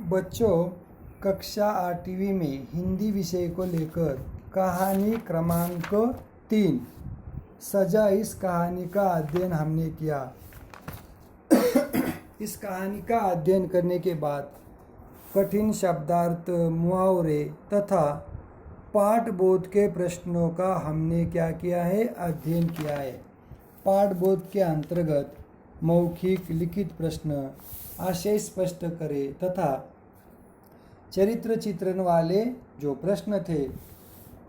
बच्चों, कक्षा 8वीं में हिंदी विषय को लेकर कहानी क्रमांक 3 सजा, इस कहानी का अध्ययन हमने किया। इस कहानी का अध्ययन करने के बाद कठिन शब्दार्थ, मुहावरे तथा पाठबोध के प्रश्नों का हमने क्या किया है, अध्ययन किया है। पाठबोध के अंतर्गत मौखिक लिखित प्रश्न, आशय स्पष्ट करें तथा चरित्र चित्रण वाले जो प्रश्न थे,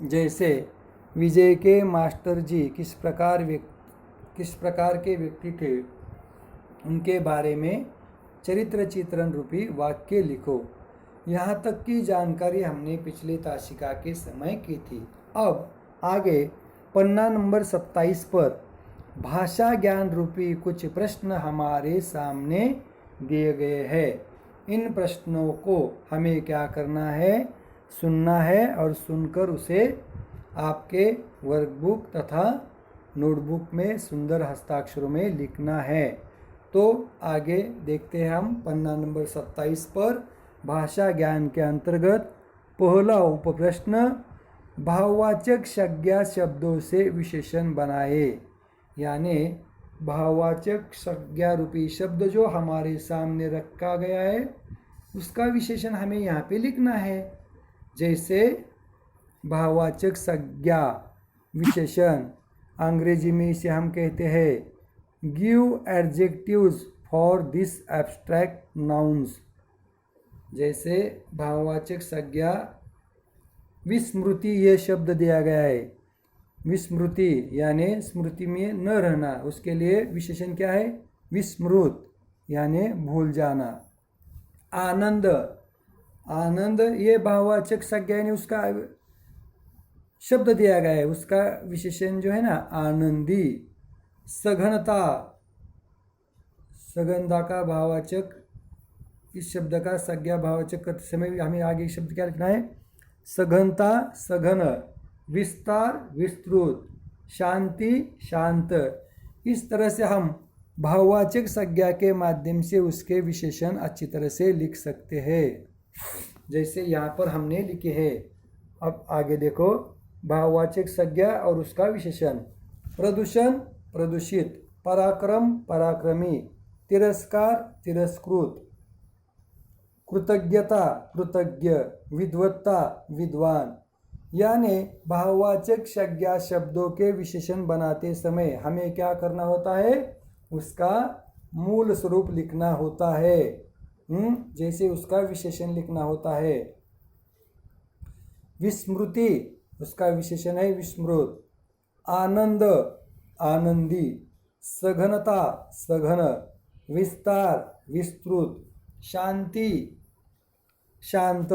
जैसे विजय के मास्टर जी किस प्रकार के व्यक्ति थे, उनके बारे में चरित्र चित्रण रूपी वाक्य लिखो, यहाँ तक की जानकारी हमने पिछले ताशिका के समय की थी। अब आगे पन्ना नंबर 27 पर भाषा ज्ञान रूपी कुछ प्रश्न हमारे सामने दिए गए हैं। इन प्रश्नों को हमें क्या करना है, सुनना है और सुनकर उसे आपके वर्कबुक तथा नोटबुक में सुंदर हस्ताक्षरों में लिखना है। तो आगे देखते हैं हम पन्ना नंबर 27 पर भाषा ज्ञान के अंतर्गत पहला उपप्रश्न, भाववाचक संज्ञा शब्दों से विशेषण बनाए। यानी भाववाचक संज्ञा रूपी शब्द जो हमारे सामने रखा गया है उसका विशेषण हमें यहाँ पे लिखना है। जैसे भाववाचक संज्ञा विशेषण अंग्रेजी में इसे हम कहते हैं give adjectives for this abstract nouns. जैसे भाववाचक संज्ञा विस्मृति, ये शब्द दिया गया है। विस्मृति यानी स्मृति में न रहना, उसके लिए विशेषण क्या है, विस्मृत यानी भूल जाना। आनंद, आनंद ये भाववाचक संज्ञा यानी उसका शब्द दिया गया है, उसका विशेषण जो है ना आनंदी। सघनता, सघनता का भाववाचक, इस शब्द का संज्ञा भाववाचक करते समय हमें आगे शब्द क्या लिखना है, सघनता सघन, विस्तार विस्तृत, शांति शांत। इस तरह से हम भाववाचक संज्ञा के माध्यम से उसके विशेषण अच्छी तरह से लिख सकते हैं, जैसे यहाँ पर हमने लिखे हैं। अब आगे देखो भाववाचक संज्ञा और उसका विशेषण। प्रदूषण प्रदूषित, पराक्रम पराक्रमी, तिरस्कार तिरस्कृत, कृतज्ञता कृतज्ञ, विद्वत्ता विद्वान। यानी भाववाचक संज्ञा शब्दों के विशेषण बनाते समय हमें क्या करना होता है, उसका मूल स्वरूप लिखना होता है। जैसे उसका विशेषण लिखना होता है। विस्मृति, उसका विशेषण है विस्मृत। आनंद आनंदी, सघनता सघन, विस्तार विस्तृत, शांति शांत,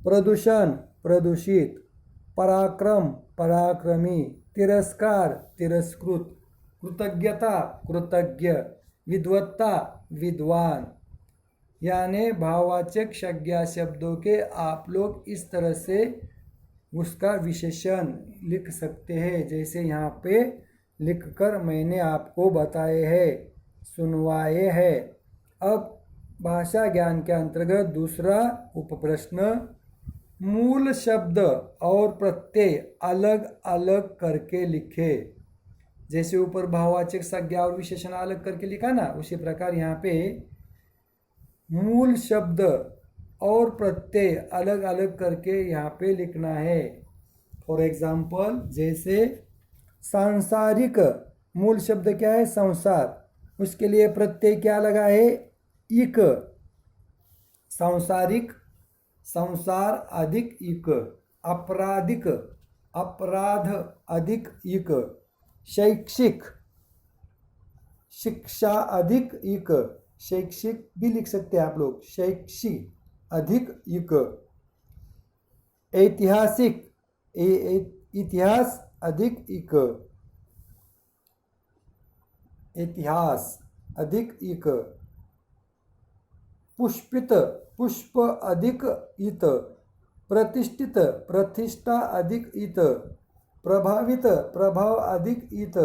प्रदूषण प्रदूषित, पराक्रम पराक्रमी, तिरस्कार तिरस्कृत, कृतज्ञता कृतज्ञ, विद्वत्ता विद्वान। यानी भाववाचक संज्ञा शब्दों के आप लोग इस तरह से उसका विशेषण लिख सकते हैं, जैसे यहाँ पे लिखकर मैंने आपको बताए हैं, सुनवाए हैं। अब भाषा ज्ञान के अंतर्गत दूसरा उपप्रश्न, मूल शब्द और प्रत्यय अलग अलग करके लिखे। जैसे ऊपर भाववाचक संज्ञा और विशेषण अलग करके लिखा ना, उसी प्रकार यहाँ पे मूल शब्द और प्रत्यय अलग अलग करके यहाँ पे लिखना है। फॉर एग्जाम्पल जैसे सांसारिक, मूल शब्द क्या है, संसार, उसके लिए प्रत्यय क्या लगा है, इक। सांसारिक संसार अधिक इक, आपराधिक अपराध अधिक इक, शैक्षिक शिक्षा अधिक इक, शैक्षिक भी लिख सकते हैं आप लोग, शैक्षिक अधिक इक। ऐतिहासिक इतिहास अधिक इक, इतिहास अधिक इक। पुष्पित पुष्प अधिक इत, प्रतिष्ठित प्रतिष्ठा अधिक इत, प्रभावित प्रभाव अधिक इत,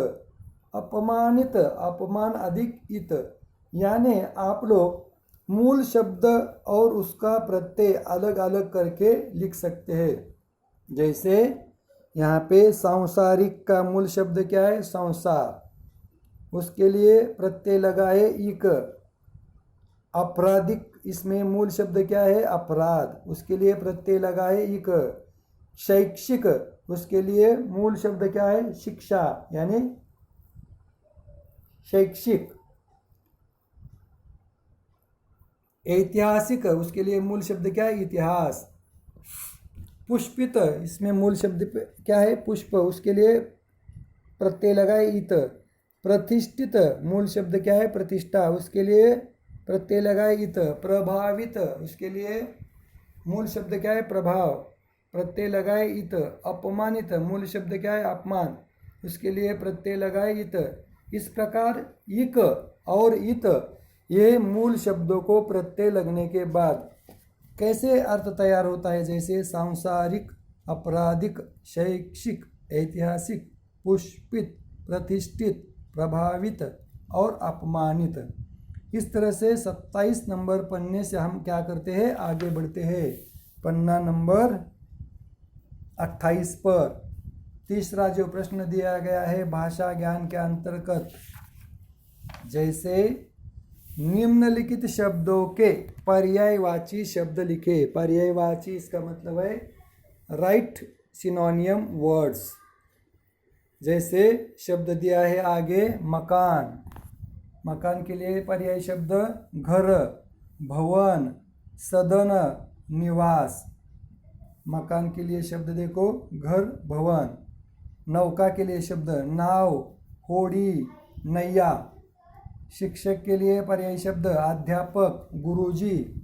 अपमानित अपमान अधिक इत। यानी आप लोग मूल शब्द और उसका प्रत्यय अलग अलग करके लिख सकते हैं। जैसे यहाँ पे सांसारिक का मूल शब्द क्या है? संसार, उसके लिए प्रत्यय लगा है इक। आपराधिक, इसमें मूल शब्द क्या है? अपराध, उसके लिए प्रत्यय लगा है इक। शैक्षिक, उसके लिए मूल शब्द क्या है? शिक्षा, यानी शैक्षिक। ऐतिहासिक, उसके लिए मूल शब्द क्या है? इतिहास। पुष्पित, इसमें मूल शब्द क्या है? पुष्प, उसके लिए प्रत्यय लगा है इत। प्रतिष्ठित, मूल शब्द क्या है? प्रतिष्ठा, उसके लिए प्रत्यय लगा है इत। प्रभावित, उसके लिए मूल शब्द क्या है? प्रभाव, प्रत्यय लगा है इत। अपमानित, मूल शब्द क्या है? अपमान, उसके लिए प्रत्यय लगा है इत। इस प्रकार इक और इत, ये मूल शब्दों को प्रत्यय लगने के बाद कैसे अर्थ तैयार होता है? जैसे सांसारिक, आपराधिक, शैक्षिक, ऐतिहासिक, पुष्पित, प्रतिष्ठित, प्रभावित और अपमानित। इस तरह से 27 नंबर पन्ने से हम क्या करते हैं? आगे बढ़ते हैं पन्ना नंबर 28 पर। तीसरा जो प्रश्न दिया गया है भाषा ज्ञान के अंतर्गत, जैसे निम्नलिखित शब्दों के पर्यायवाची शब्द लिखे। पर्यायवाची, इसका मतलब है राइट सिनोनियम वर्ड्स। जैसे शब्द दिया है आगे मकान, मकान के लिए पर्याय शब्द घर, भवन, सदन, निवास। मकान के लिए शब्द देखो घर, भवन। नौका के लिए शब्द नाव, होड़ी, नैया। शिक्षक के लिए पर्याय शब्द अध्यापक, गुरुजी।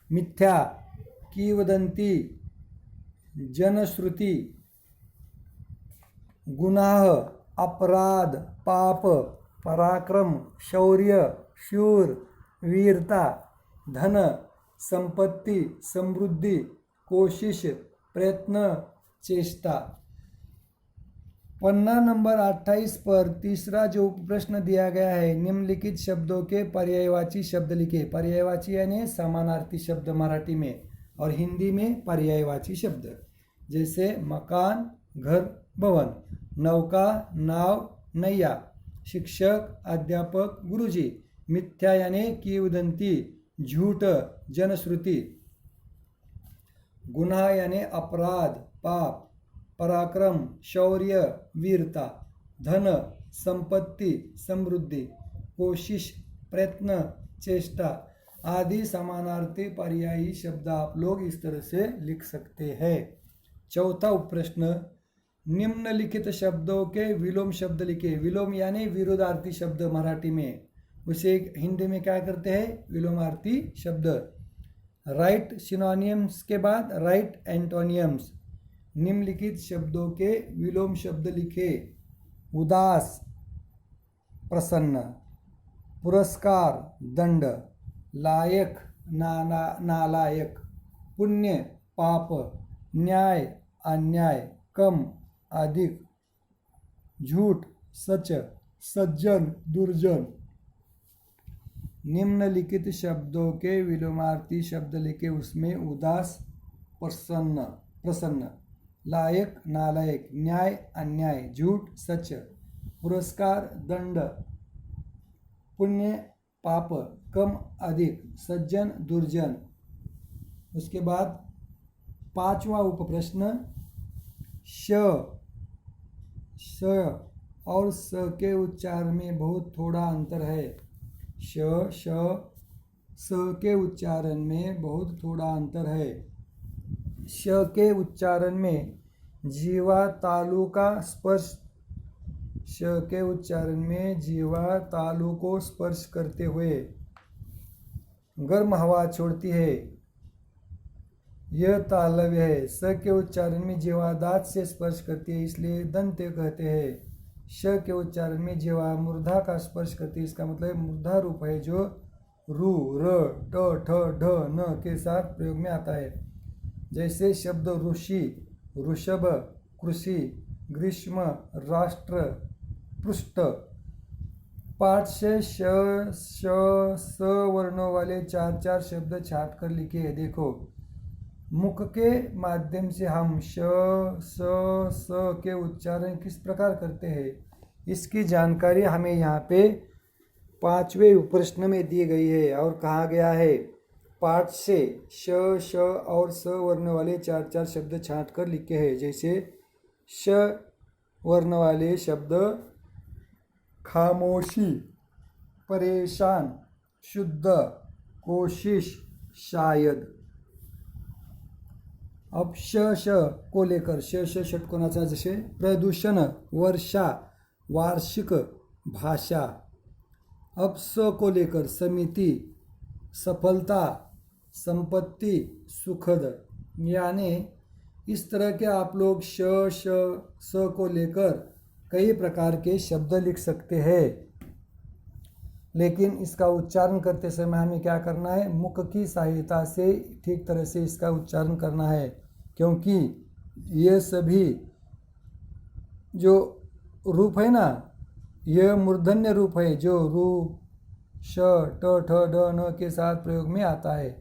मिथ्या, किंवदंती, जनश्रुति। गुनाह, अपराध, पाप, पराक्रम, शौर्य, शूर, वीरता। धन, संपत्ति, समृद्धि, कोशिश, प्रयत्न, चेष्टा। पन्ना नंबर 28 पर तीसरा जो प्रश्न दिया गया है, निम्नलिखित शब्दों के पर्यायवाची शब्द लिखे। पर्यायवाची यानी समानार्थी शब्द मराठी में, और हिंदी में पर्यायवाची शब्द। जैसे मकान, घर, भवन। नौका, नाव, नैया। शिक्षक, अध्यापक, गुरुजी। मिथ्या यानी किंवदंती, झूठ, जनश्रुति। गुनाह यानी अपराध, पाप। पराक्रम, शौर्य, वीरता। धन, संपत्ति, समृद्धि। कोशिश, प्रयत्न, चेष्टा आदि समानार्थी पर्यायी शब्द आप लोग इस तरह से लिख सकते हैं। चौथा प्रश्न, निम्नलिखित शब्दों के विलोम शब्द लिखे। विलोम यानी विरोधार्थी शब्द मराठी में, उसे हिंदी में क्या करते हैं? विलोमार्थी शब्द। राइट सिनोनियम्स के बाद राइट एंटोनियम्स। निम्नलिखित शब्दों के विलोम शब्द लिखे। उदास, प्रसन्न। पुरस्कार, दंड। लायक, नालायक। पुण्य, पाप। न्याय, अन्याय। कम, अधिक। झूठ, सच। सज्जन, दुर्जन। निम्नलिखित शब्दों के विलोमार्थी शब्द लिखे, उसमें उदास, प्रसन्न। लायक, नालायक। न्याय, अन्याय। झूठ, सच। पुरस्कार, दंड। पुण्य, पाप। कम, अधिक। सज्जन, दुर्जन। उसके बाद पांचवा उपप्रश्न, श और स के उच्चारण में बहुत थोड़ा अंतर है। स के उच्चारण में बहुत थोड़ा अंतर है। श के उच्चारण में जीवा तालु का स्पर्श, श के उच्चारण में जीवा तालु को स्पर्श करते हुए गर्म हवा छोड़ती है, यह तालव्य है। स के उच्चारण में जीवा दांत से स्पर्श करती है, इसलिए दंत्य कहते हैं। श के उच्चारण में जीवा मूर्धा का स्पर्श करती है, इसका मतलब मूर्धा रूप है जो रू, र, ट, ठ, ढ, न के साथ प्रयोग में आता है। जैसे शब्द ऋषि, ऋषभ, कृषि, ग्रीष्म, राष्ट्र, पृष्ठ। पाठ से श श स वर्णों वाले 4 शब्द छाट कर लिखे हैं। देखो, मुख के माध्यम से हम श स के उच्चारण किस प्रकार करते हैं, इसकी जानकारी हमें यहाँ पे 5वें प्रश्न में दी गई है। और कहा गया है, पाठ से श और स वर्ण वाले 4 शब्द छाट कर लिखे हैं। जैसे श वर्ण वाले शब्द खामोशी, परेशान, शुद्ध, कोशिश, शायद। अब श को लेकर श षटकोनाचा, जसे प्रदूषण, वर्षा, वार्षिक, भाषा। अब स को लेकर समिति, सफलता, संपत्ति, सुखद। यानी इस तरह के आप लोग श स को लेकर कई प्रकार के शब्द लिख सकते हैं, लेकिन इसका उच्चारण करते समय हमें क्या करना है, मुख की सहायता से ठीक तरह से इसका उच्चारण करना है, क्योंकि ये सभी जो रूप है ना, यह मूर्धन्य रूप है जो रू, श, ट, ठ, ड, न के साथ प्रयोग में आता है।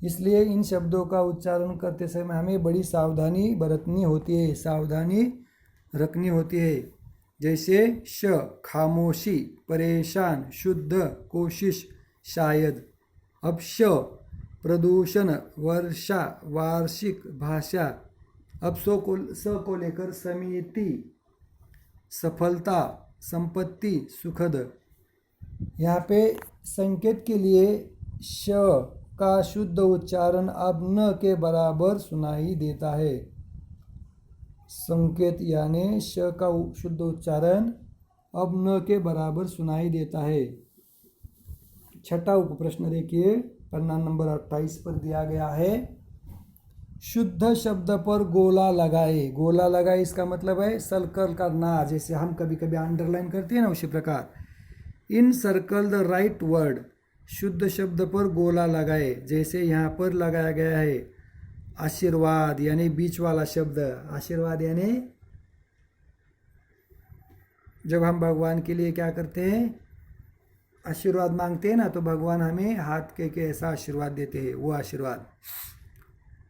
इसलिए इन शब्दों का उच्चारण करते समय हमें बड़ी सावधानी बरतनी होती है, सावधानी रखनी होती है। जैसे श खामोशी, परेशान, शुद्ध, कोशिश, शायद। अब श प्रदूषण, वर्षा, वार्षिक, भाषा। अब स को लेकर समिति, सफलता, संपत्ति, सुखद। यहाँ पे संकेत के लिए श का शुद्ध उच्चारण अब न के बराबर सुनाई देता है। संकेत यानी श का शुद्ध उच्चारण अब न के बराबर सुनाई देता है। छठा उपप्रश्न देखिए, पन्ना नंबर 28 पर दिया गया है, शुद्ध शब्द पर गोला लगाए। गोला लगाए इसका मतलब है सर्कल करना, जैसे हम कभी कभी अंडरलाइन करते हैं ना, उसी प्रकार। इन सर्कल द राइट वर्ड, शुद्ध शब्द पर गोला लगाए। जैसे यहाँ पर लगाया गया है आशीर्वाद, यानी बीच वाला शब्द। आशीर्वाद यानी जब हम भगवान के लिए क्या करते हैं, आशीर्वाद मांगते हैं ना, तो भगवान हमें हाथ के ऐसा आशीर्वाद देते हैं, वो आशीर्वाद।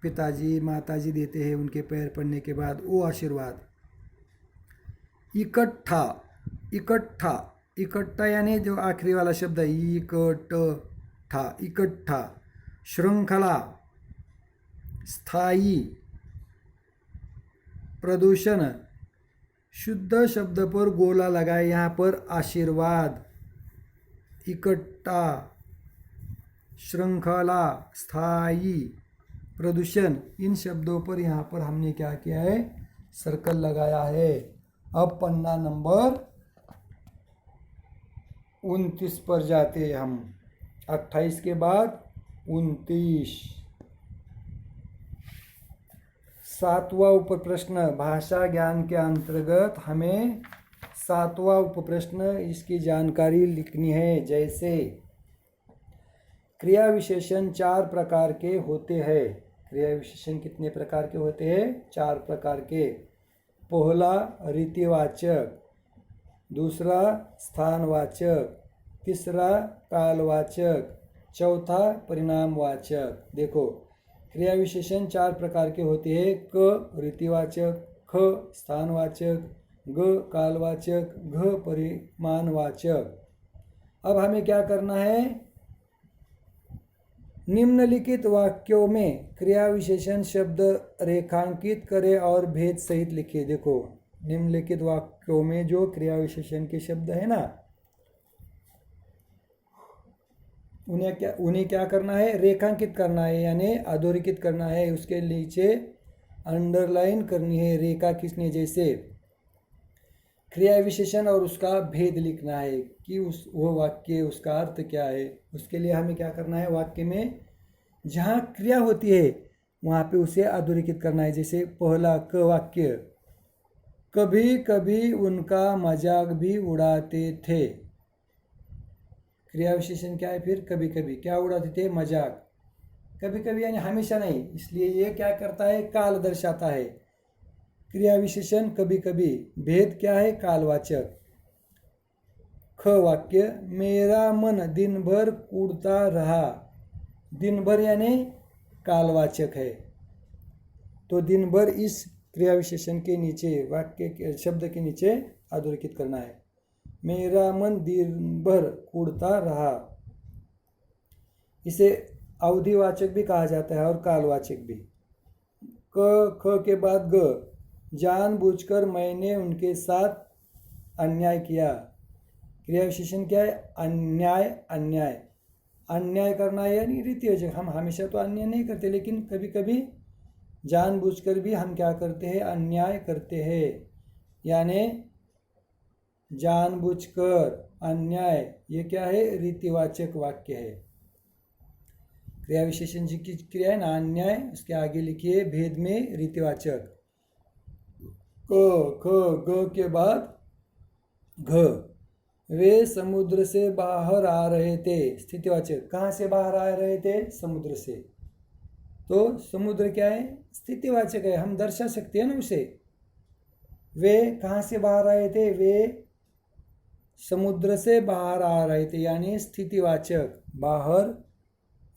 पिताजी माताजी देते हैं उनके पैर पड़ने के बाद, वो आशीर्वाद। इकट्ठा, इकट्ठा, इकट्ठा यानी जो आखिरी वाला शब्द है, इकट्ठा, इकट्ठा। श्रृंखला, स्थायी, प्रदूषण। शुद्ध शब्द पर गोला लगाए, यहाँ पर आशीर्वाद, इकट्ठा, श्रृंखला, स्थायी, प्रदूषण। इन शब्दों पर यहाँ पर हमने क्या किया है, सर्कल लगाया है। अब पन्ना नंबर 29 पर जाते हैं हम। 28 के बाद 29। 7वां उपप्रश्न भाषा ज्ञान के अंतर्गत हमें 7वां उपप्रश्न, इसकी जानकारी लिखनी है। जैसे क्रिया विशेषण 4 प्रकार के होते हैं। क्रिया विशेषण कितने प्रकार के होते हैं, 4 प्रकार के। पहला रीतिवाचक, दूसरा स्थानवाचक, तीसरा कालवाचक, चौथा परिणामवाचक। देखो, क्रिया विशेषण 4 प्रकार के होते हैं, क रीतिवाचक, ख स्थानवाचक, ग कालवाचक, घ परिमाणवाचक। अब हमें क्या करना है, निम्नलिखित वाक्यों में क्रिया विशेषण शब्द रेखांकित करें और भेद सहित लिखे। देखो, निम्नलिखित वाक्यों में जो क्रिया विशेषण के शब्द है ना, उन्हें क्या करना है, रेखांकित करना है, यानी अधोरेखित करना है। उसके नीचे अंडरलाइन करनी है, रेखा खींचनी। जैसे क्रिया विशेषण और उसका भेद लिखना है कि वो वाक्य उसका अर्थ क्या है। उसके लिए हमें क्या करना है, वाक्य में जहाँ क्रिया होती है वहाँ पे उसे अधोरेखित करना है। जैसे पहला क वाक्य, कभी कभी उनका मजाक भी उड़ाते थे। क्रिया विशेषण क्या है फिर, कभी कभी। क्या उड़ाते थे, मजाक। कभी कभी यानी हमेशा नहीं, इसलिए ये क्या करता है, काल दर्शाता है। क्रिया विशेषण कभी कभी, भेद क्या है, कालवाचक। ख ख वाक्य, मेरा मन दिन भर कूदता रहा। दिन भर यानी कालवाचक है, तो दिन भर इस क्रिया विशेषण के नीचे वाक्य के शब्द के नीचे अधोरेखित करना है। मेरा मन दिन भर कूदता रहा। इसे अवधिवाचक भी कहा जाता है और कालवाचक भी। क ख के बाद ग, जानबूझकर मैंने उनके साथ अन्याय किया। क्रिया विशेषण क्या है? अन्याय। अन्याय अन्याय करना यानी रीतिवाचक। हम हमेशा तो अन्याय नहीं करते, लेकिन कभी कभी जानबूझकर भी हम क्या करते हैं? अन्याय करते हैं। यानी जानबूझकर अन्याय, ये क्या है? रीतिवाचक वाक्य है। क्रिया विशेषण जी की क्रिया है ना अन्याय, उसके आगे लिखिए भेद में रीतिवाचक। क ख ग के बाद घ, वे समुद्र से बाहर आ रहे थे। स्थितिवाचक। कहाँ से बाहर आ रहे थे? समुद्र से। तो समुद्र क्या है? स्थितिवाचक है, हम दर्शा सकते हैं ना उसे। वे कहाँ से बाहर आए थे? वे समुद्र से बाहर आ रहे थे, यानी स्थितिवाचक। बाहर,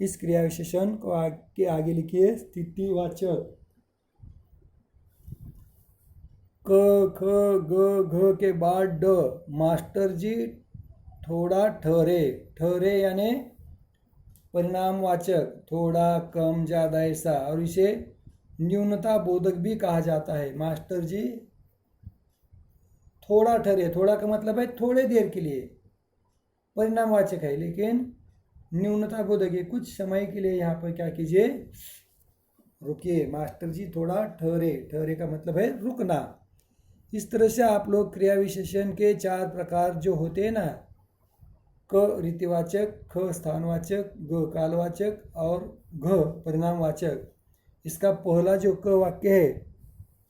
इस क्रिया विशेषण को आगे लिखिए स्थितिवाचक। क ख ग घ के बाद ड, मास्टर जी थोड़ा ठहरे। ठहरे यानी परिणामवाचक, थोड़ा, कम, ज़्यादा ऐसा। और इसे न्यूनता बोधक भी कहा जाता है। मास्टर जी थोड़ा ठहरे। थोड़ा का मतलब है थोड़े देर के लिए, परिणामवाचक है, लेकिन न्यूनता बोधक है, कुछ समय के लिए। यहाँ पर क्या कीजिए? रुकिए। मास्टर जी थोड़ा ठहरे। ठहरे का मतलब है रुकना। इस तरह से आप लोग क्रिया विशेषण के 4 प्रकार जो होते हैं ना, क रीतिवाचक, ख स्थानवाचक, ग कालवाचक और घ परिणामवाचक। इसका पहला जो क वाक्य है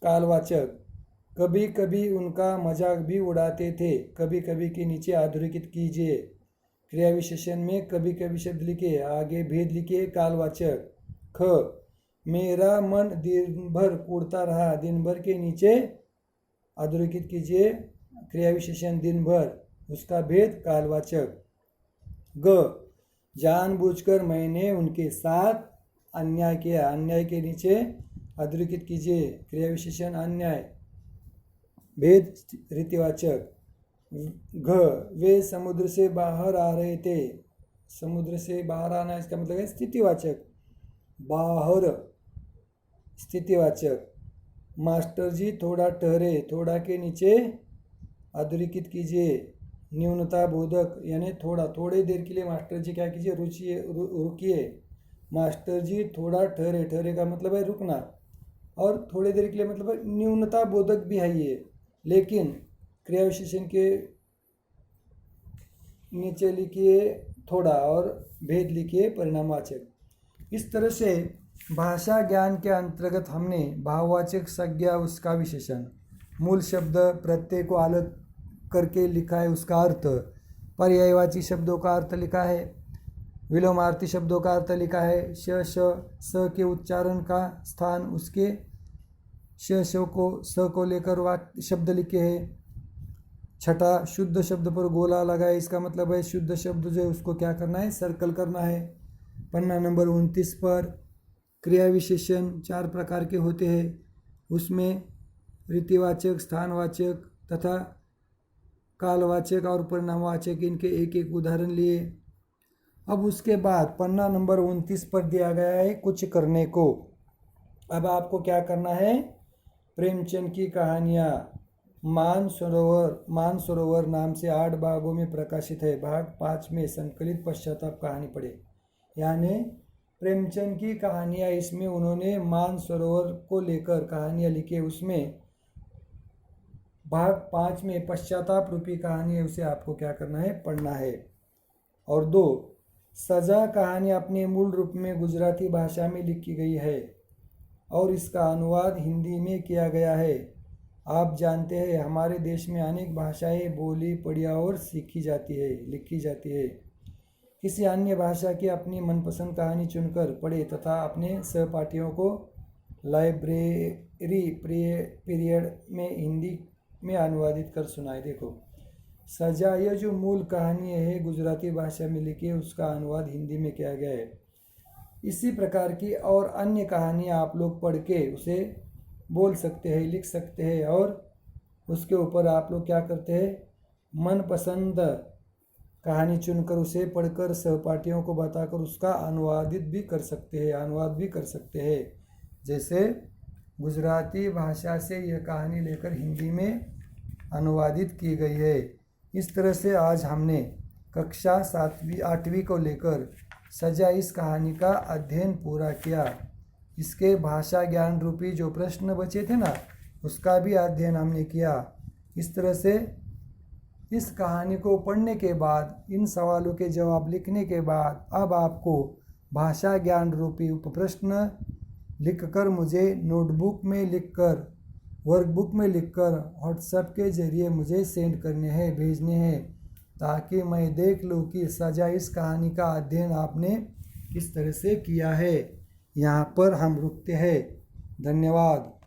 कालवाचक। कभी कभी उनका मजाक भी उड़ाते थे। कभी कभी के नीचे अधोरेखित कीजिए। क्रिया विशेषण में कभी कभी शब्द लिखे, आगे भेद लिखिए कालवाचक। ख, मेरा मन दिन भर कूदता रहा। दिन भर के नीचे अधोरेखित कीजिए क्रिया विशेषण दिन भर, उसका भेद कालवाचक। ग, जानबूझकर मैंने उनके साथ अन्याय किया। अन्याय के नीचे अधोरेखित कीजिए क्रिया विशेषण अन्याय, भेद रीतिवाचक। घ, वे समुद्र से बाहर आ रहे थे। समुद्र से बाहर आना, इसका मतलब है स्थितिवाचक। बाहर स्थितिवाचक। मास्टर जी थोड़ा ठहरे। थोड़ा के नीचे अधोरेखित कीजिए न्यूनता बोधक, यानी थोड़ा, थोड़ी देर के लिए मास्टर जी क्या कीजिए? रुकिए। मास्टर जी थोड़ा ठहरे। ठहरे का मतलब है रुकना, और थोड़ी देर के लिए मतलब है न्यूनता बोधक भी है ये, लेकिन क्रिया विशेषण के नीचे लिखिए थोड़ा और भेद लिखिए परिणामवाचक। इस तरह से भाषा ज्ञान के अंतर्गत हमने भाववाचक, संज्ञा, उसका विशेषण, मूल शब्द प्रत्यय को अलग करके लिखा है, उसका अर्थ, पर्यायवाची शब्दों का अर्थ लिखा है, विलोमार्थी शब्दों का अर्थ लिखा है, स के उच्चारण का स्थान, उसके स को लेकर शब्द लिखे हैं। छठा, शुद्ध शब्द पर गोला लगाए। इसका मतलब है शुद्ध शब्द जो है उसको क्या करना है? सर्कल करना है। पन्ना नंबर 29 पर क्रिया विशेषण 4 प्रकार के होते हैं, उसमें रीतिवाचक, स्थानवाचक तथा कालवाचक और परिणामवाचक, इनके एक एक उदाहरण लिए। अब उसके बाद पन्ना नंबर 29 पर दिया गया है कुछ करने को। अब आपको क्या करना है? प्रेमचंद की कहानियाँ मानसरोवर नाम से 8 भागों में प्रकाशित है। भाग 5 में संकलित पश्चाताप कहानी पढ़े। यानी प्रेमचंद की कहानियाँ, इसमें उन्होंने मानसरोवर को लेकर कहानियाँ लिखी। उसमें भाग 5 में पश्चाताप रूपी कहानी है, उसे आपको क्या करना है? पढ़ना है। और 2, सजा कहानी अपने मूल रूप में गुजराती भाषा में लिखी गई है और इसका अनुवाद हिंदी में किया गया है। आप जानते हैं हमारे देश में अनेक भाषाएं बोली, पढ़ी और सीखी जाती है, लिखी जाती है। किसी अन्य भाषा की अपनी मनपसंद कहानी चुनकर पढ़े तथा अपने सहपाठियों को लाइब्रेरी पीरियड में हिंदी में अनुवादित कर सुनाए। देखो, सजा, यह जो मूल कहानी है गुजराती भाषा में लिखी है, उसका अनुवाद हिंदी में किया गया है। इसी प्रकार की और अन्य कहानियाँ आप लोग पढ़ के उसे बोल सकते हैं, लिख सकते हैं, और उसके ऊपर आप लोग क्या करते हैं, मनपसंद कहानी चुनकर उसे पढ़कर सहपाठियों को बताकर उसका अनुवादित भी कर सकते हैं, अनुवाद भी कर सकते हैं। जैसे गुजराती भाषा से यह कहानी लेकर हिंदी में अनुवादित की गई है। इस तरह से आज हमने कक्षा 7वीं-8वीं को लेकर सजा इस कहानी का अध्ययन पूरा किया। इसके भाषा ज्ञान रूपी जो प्रश्न बचे थे ना, उसका भी अध्ययन हमने किया। इस तरह से इस कहानी को पढ़ने के बाद, इन सवालों के जवाब लिखने के बाद, अब आपको भाषा ज्ञान रूपी उपप्रश्न लिखकर मुझे नोटबुक में लिखकर, वर्कबुक में लिखकर व्हाट्सएप के ज़रिए मुझे सेंड करने हैं, भेजने हैं, ताकि मैं देख लूँ कि सजा इस कहानी का अध्ययन आपने किस तरह से किया है। यहाँ पर हम रुकते हैं। धन्यवाद।